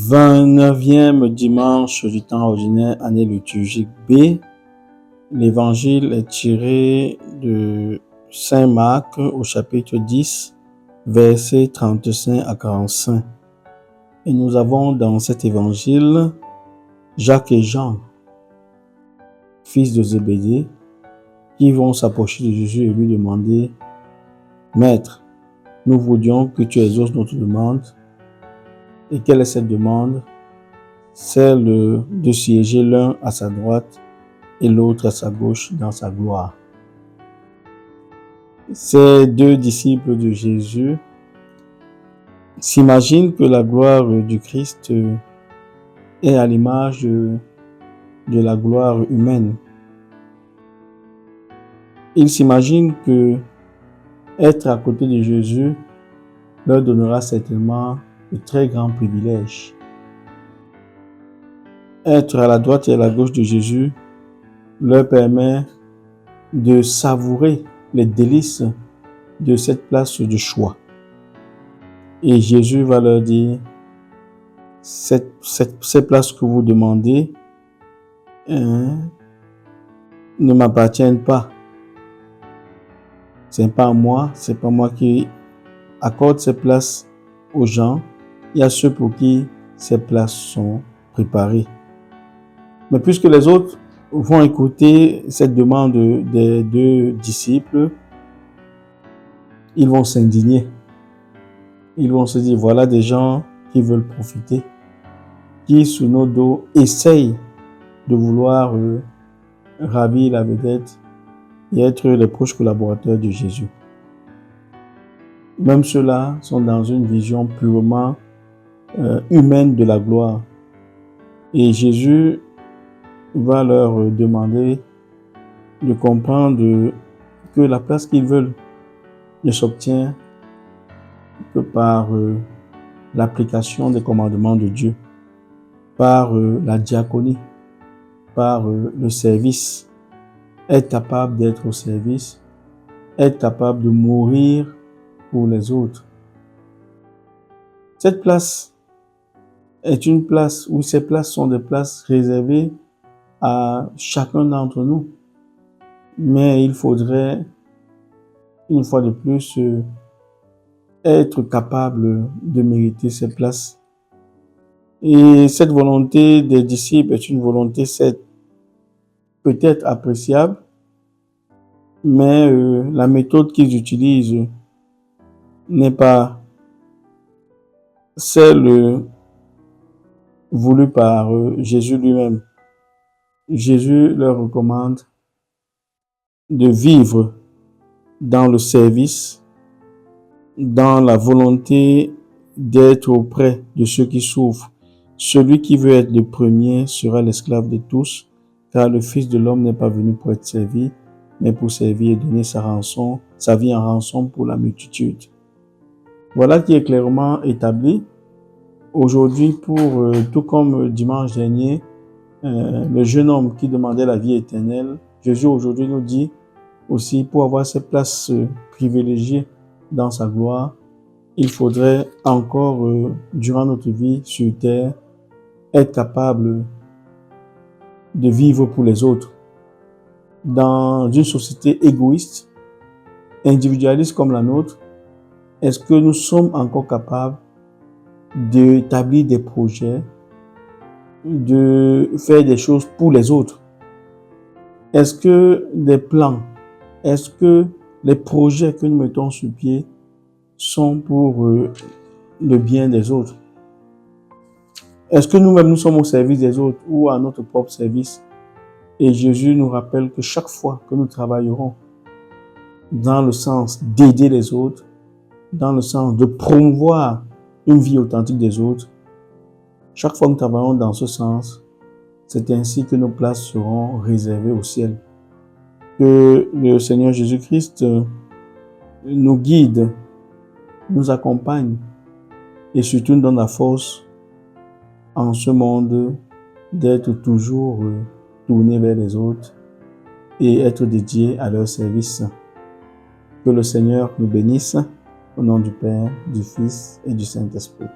29e dimanche du temps ordinaire, année liturgique B. L'évangile est tiré de Saint Marc au chapitre 10, versets 35 à 45. Et nous avons dans cet évangile Jacques et Jean, fils de Zébédée, qui vont s'approcher de Jésus et lui demander « Maître, nous voudrions que tu exauces notre demande. » Et quelle est cette demande? Celle de siéger l'un à sa droite et l'autre à sa gauche dans sa gloire. Ces deux disciples de Jésus s'imaginent que la gloire du Christ est à l'image de la gloire humaine. Ils s'imaginent que être à côté de Jésus leur donnera certainement de très grands privilèges. Être à la droite et à la gauche de Jésus leur permet de savourer les délices de cette place de choix. Et Jésus va leur dire, ces places que vous demandez ne m'appartiennent pas. C'est pas moi qui accorde ces places aux gens. Il y a ceux pour qui ces places sont préparées. Mais puisque les autres vont écouter cette demande des deux disciples, ils vont s'indigner. Ils vont se dire, voilà des gens qui veulent profiter, qui sous nos dos essayent de vouloir ravir la vedette et être les proches collaborateurs de Jésus. Même ceux-là sont dans une vision purement humaine de la gloire. Et Jésus va leur demander de comprendre que la place qu'ils veulent ne s'obtient que par l'application des commandements de Dieu, par la diaconie, par le service, être capable d'être au service, être capable de mourir pour les autres. Cette place est une place où ces places sont des places réservées à chacun d'entre nous. Mais il faudrait, une fois de plus, être capable de mériter ces places. Et cette volonté des disciples est une volonté peut-être appréciable, mais la méthode qu'ils utilisent n'est pas celle voulue par Jésus lui-même. Jésus leur recommande de vivre dans le service, dans la volonté d'être auprès de ceux qui souffrent. Celui qui veut être le premier sera l'esclave de tous, car le Fils de l'homme n'est pas venu pour être servi, mais pour servir et donner sa vie en rançon pour la multitude. Voilà qui est clairement établi. Aujourd'hui, tout comme dimanche dernier, le jeune homme qui demandait la vie éternelle, Jésus aujourd'hui nous dit aussi, pour avoir cette place privilégiée dans sa gloire, il faudrait encore, durant notre vie sur terre, être capable de vivre pour les autres. Dans une société égoïste, individualiste comme la nôtre, est-ce que nous sommes encore capables d'établir des projets, de faire des choses pour les autres? Est-ce que des plans, est-ce que les projets que nous mettons sur pied sont pour le bien des autres? Est-ce que nous-mêmes nous sommes au service des autres ou à notre propre service? Et Jésus nous rappelle que chaque fois que nous travaillerons dans le sens d'aider les autres, dans le sens de promouvoir une vie authentique des autres, chaque fois que nous travaillons dans ce sens, c'est ainsi que nos places seront réservées au ciel. Que le Seigneur Jésus-Christ nous guide, nous accompagne et surtout nous donne la force en ce monde d'être toujours tourné vers les autres et être dédié à leur service. Que le Seigneur nous bénisse au nom du Père, du Fils et du Saint-Esprit.